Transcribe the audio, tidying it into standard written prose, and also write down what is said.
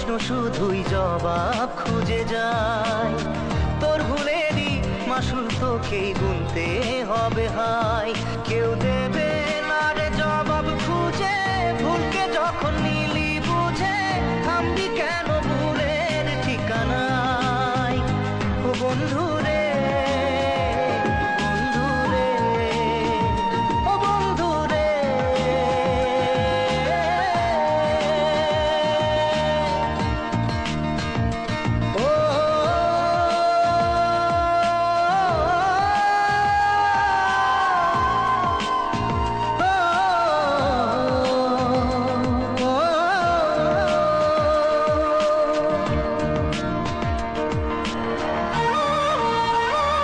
প্রশ্ন শুধুই জবাব খুঁজে যায়। তোর ভুলেরই মাসুল তোকেই গুনতে হবে হাই। কেউ দেবে না রে জবাব খুঁজে, ভুলকে যখন নিলি বুঝে থামবি কেন ভুলের ঠিকানায়। ও বন্ধু